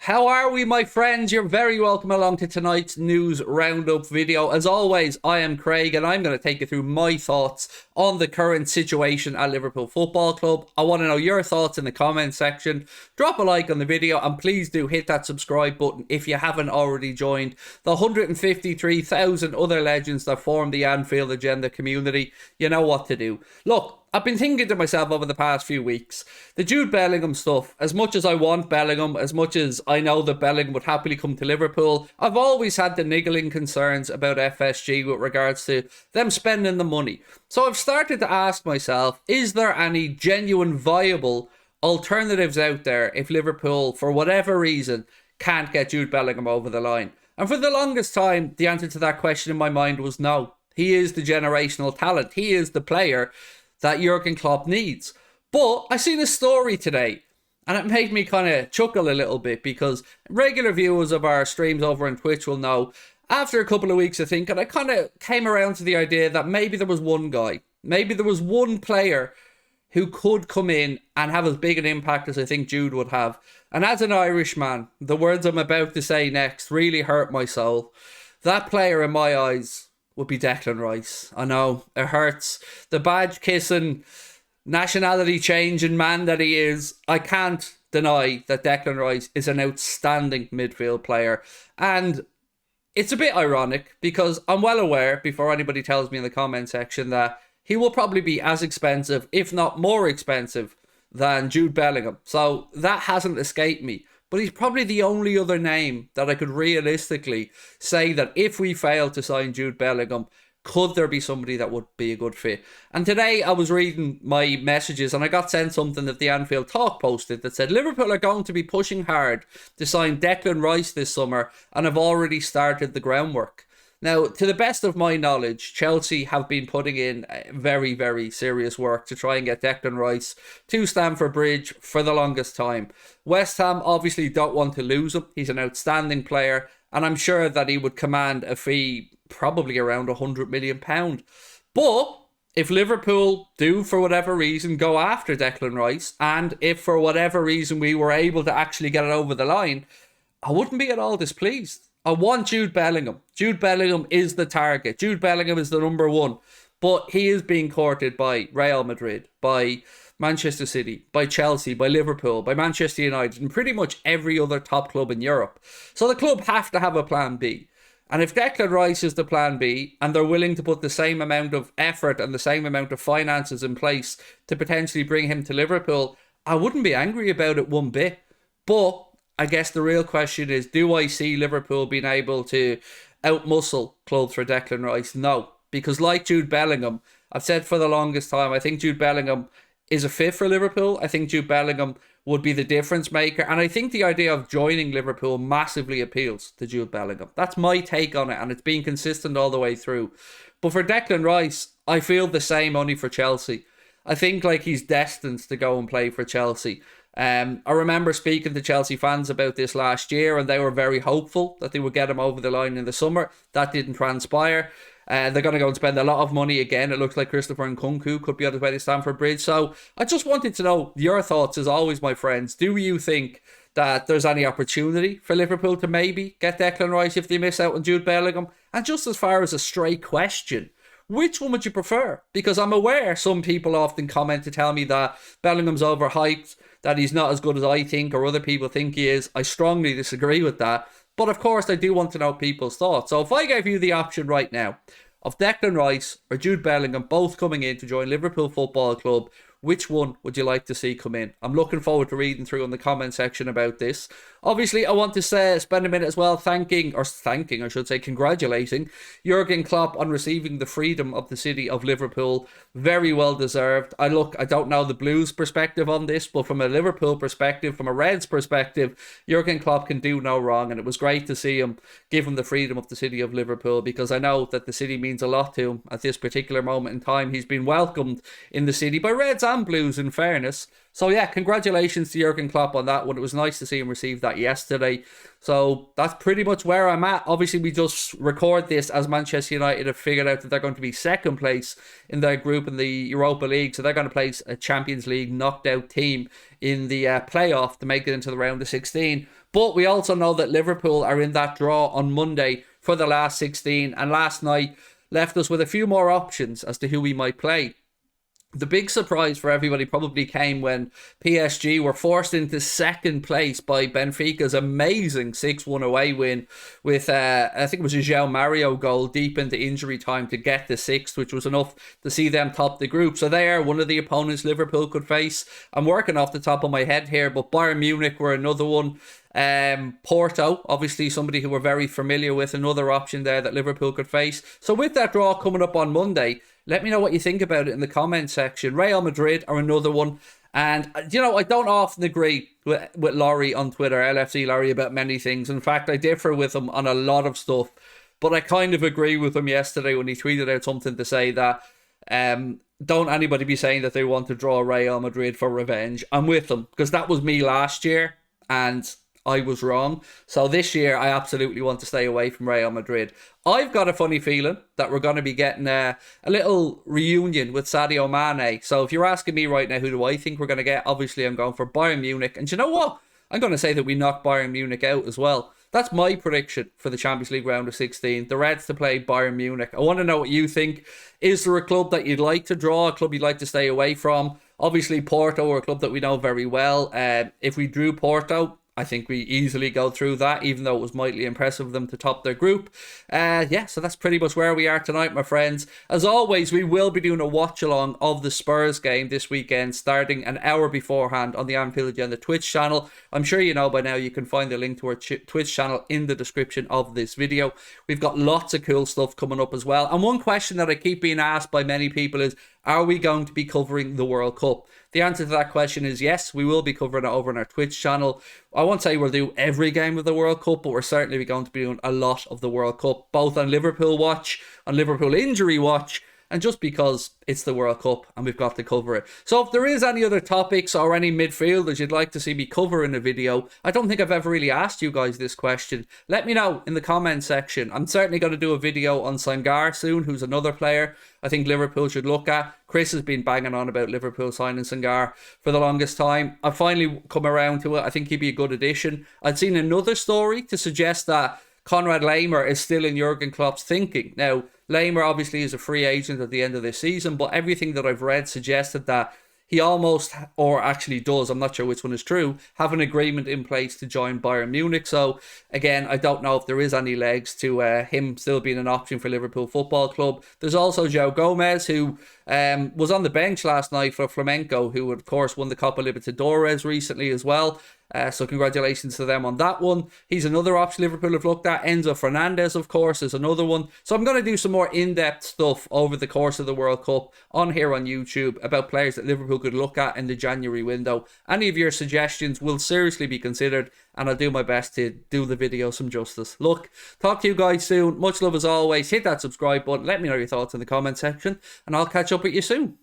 How are we, my friends? You're very welcome along to tonight's news roundup video. As always, I am Craig and I'm going to take you through my thoughts on the current situation at Liverpool Football Club. I want to know your thoughts in the comment section. Drop a like on the video and please do hit that subscribe button if you haven't already joined the 153,000 other legends that form the Anfield Agenda community. You know what to do. Look, I've been thinking to myself over the past few weeks, the Jude Bellingham stuff, as much as I want Bellingham, as much as I know that Bellingham would happily come to Liverpool, I've always had the niggling concerns about FSG with regards to them spending the money. So I've started to ask myself, is there any genuine viable alternatives out there if Liverpool, for whatever reason, can't get Jude Bellingham over the line? And for the longest time, the answer to that question in my mind was no. He is the generational talent. He is the player that Jurgen Klopp needs. But I seen a story today and it made me kind of chuckle a little bit, because regular viewers of our streams over on Twitch will know, after a couple of weeks of thinking, I kind of came around to the idea that maybe there was one guy, maybe there was one player who could come in and have as big an impact as I think Jude would have. And as an Irishman, the words I'm about to say next really hurt my soul. That player in my eyes would be Declan Rice. I know, it hurts. The badge kissing, nationality changing man that he is, I can't deny that Declan Rice is an outstanding midfield player. And it's a bit ironic because I'm well aware, before anybody tells me in the comment section, that he will probably be as expensive, if not more expensive, than Jude Bellingham. So that hasn't escaped me. But he's probably the only other name that I could realistically say that if we fail to sign Jude Bellingham, could there be somebody that would be a good fit? And today I was reading my messages and I got sent something that the Anfield Talk posted that said Liverpool are going to be pushing hard to sign Declan Rice this summer and have already started the groundwork. Now, to the best of my knowledge, Chelsea have been putting in very, very serious work to try and get Declan Rice to Stamford Bridge for the longest time. West Ham obviously don't want to lose him. He's an outstanding player, and I'm sure that he would command a fee probably around £100 million. But if Liverpool do, for whatever reason, go after Declan Rice, and if for whatever reason we were able to actually get it over the line, I wouldn't be at all displeased. I want Jude Bellingham. Jude Bellingham is the target. Jude Bellingham is the number one. But he is being courted by Real Madrid, by Manchester City, by Chelsea, by Liverpool, by Manchester United, and pretty much every other top club in Europe. So the club have to have a plan B. And if Declan Rice is the plan B, and they're willing to put the same amount of effort and the same amount of finances in place to potentially bring him to Liverpool, I wouldn't be angry about it one bit. But I guess the real question is, do I see Liverpool being able to outmuscle clubs for Declan Rice? No. Because like Jude Bellingham, I've said for the longest time, I think Jude Bellingham is a fit for Liverpool. I think Jude Bellingham would be the difference maker. And I think the idea of joining Liverpool massively appeals to Jude Bellingham. That's my take on it, and it's been consistent all the way through. But for Declan Rice, I feel the same only for Chelsea. I think like he's destined to go and play for Chelsea. I remember speaking to Chelsea fans about this last year, and they were very hopeful that they would get him over the line in the summer. That didn't transpire. They're going to go and spend a lot of money again. It looks like Christopher Nkunku could be on his way to Stamford Bridge. So I just wanted to know your thoughts, as always, my friends. Do you think that there's any opportunity for Liverpool to maybe get Declan Rice if they miss out on Jude Bellingham? And just as far as a straight question, which one would you prefer? Because I'm aware some people often comment to tell me that Bellingham's overhyped, that he's not as good as I think or other people think he is. I strongly disagree with that. But of course, I do want to know people's thoughts. So if I gave you the option right now of Declan Rice or Jude Bellingham both coming in to join Liverpool Football Club, which one would you like to see come in? I'm looking forward to reading through in the comment section about this. Obviously, I want to spend a minute as well congratulating Jurgen Klopp on receiving the freedom of the city of Liverpool. Very well deserved. I don't know the Blues perspective on this, but from a Liverpool perspective, from a Reds perspective, Jurgen Klopp can do no wrong, and it was great to see him give him the freedom of the city of Liverpool, because I know that the city means a lot to him at this particular moment in time. He's been welcomed in the city by Reds and Blues in fairness. So yeah, congratulations to Jurgen Klopp on that one. It was nice to see him receive that yesterday. So that's pretty much where I'm at. Obviously, we just record this as Manchester United have figured out that they're going to be second place in their group in the Europa League. So they're going to place a Champions League knocked out team in the playoff to make it into the round of 16. But we also know that Liverpool are in that draw on Monday for the last 16. And last night left us with a few more options as to who we might play. The big surprise for everybody probably came when PSG were forced into second place by Benfica's amazing 6-1 away win with, I think it was a João Mario goal deep into injury time to get the sixth, which was enough to see them top the group. So they are one of the opponents Liverpool could face. I'm working off the top of my head here, but Bayern Munich were another one. Porto, obviously somebody who we're very familiar with, another option there that Liverpool could face. So with that draw coming up on Monday, let me know what you think about it in the comment section. Real Madrid are another one. And, you know, I don't often agree with Laurie on Twitter, LFC Laurie, about many things. In fact, I differ with him on a lot of stuff. But I kind of agree with him yesterday when he tweeted out something to say that don't anybody be saying that they want to draw Real Madrid for revenge. I'm with them, because that was me last year. And I was wrong. So this year, I absolutely want to stay away from Real Madrid. I've got a funny feeling that we're going to be getting a little reunion with Sadio Mane. So if you're asking me right now, who do I think we're going to get? Obviously, I'm going for Bayern Munich. And you know what? I'm going to say that we knock Bayern Munich out as well. That's my prediction for the Champions League round of 16. The Reds to play Bayern Munich. I want to know what you think. Is there a club that you'd like to draw? A club you'd like to stay away from? Obviously, Porto are a club that we know very well. If we drew Porto, I think we easily go through that, even though it was mightily impressive of them to top their group. Yeah, so that's pretty much where we are tonight, my friends. As always, we will be doing a watch-along of the Spurs game this weekend, starting an hour beforehand on the Anfield Agenda Twitch channel. I'm sure you know by now you can find the link to our Twitch channel in the description of this video. We've got lots of cool stuff coming up as well. And one question that I keep being asked by many people is, are we going to be covering the World Cup? The answer to that question is yes, we will be covering it over on our Twitch channel. I won't say we'll do every game of the World Cup, but we're certainly going to be doing a lot of the World Cup, both on Liverpool Watch, on Liverpool Injury Watch, and just because it's the World Cup and we've got to cover it. So if there is any other topics or any midfielders you'd like to see me cover in a video, I don't think I've ever really asked you guys this question. Let me know in the comment section. I'm certainly going to do a video on Sangar soon, who's another player I think Liverpool should look at. Chris has been banging on about Liverpool signing Sangar for the longest time. I've finally come around to it. I think he'd be a good addition. I'd seen another story to suggest that Konrad Laimer is still in Jurgen Klopp's thinking. Now, Laimer obviously is a free agent at the end of this season, but everything that I've read suggested that he almost, or actually does, I'm not sure which one is true, have an agreement in place to join Bayern Munich. So, again, I don't know if there is any legs to him still being an option for Liverpool Football Club. There's also João Gomez, who was on the bench last night for Flamengo, who, of course, won the Copa Libertadores recently as well. So congratulations to them on that one. He's another option Liverpool have looked at. Enzo Fernandez, of course, is another one. So I'm going to do some more in-depth stuff over the course of the World Cup on here on YouTube about players that Liverpool could look at in the January window. Any of your suggestions will seriously be considered, and I'll do my best to do the video some justice. Look, talk to you guys soon. Much love as always. Hit that subscribe button. Let me know your thoughts in the comment section, and I'll catch up with you soon.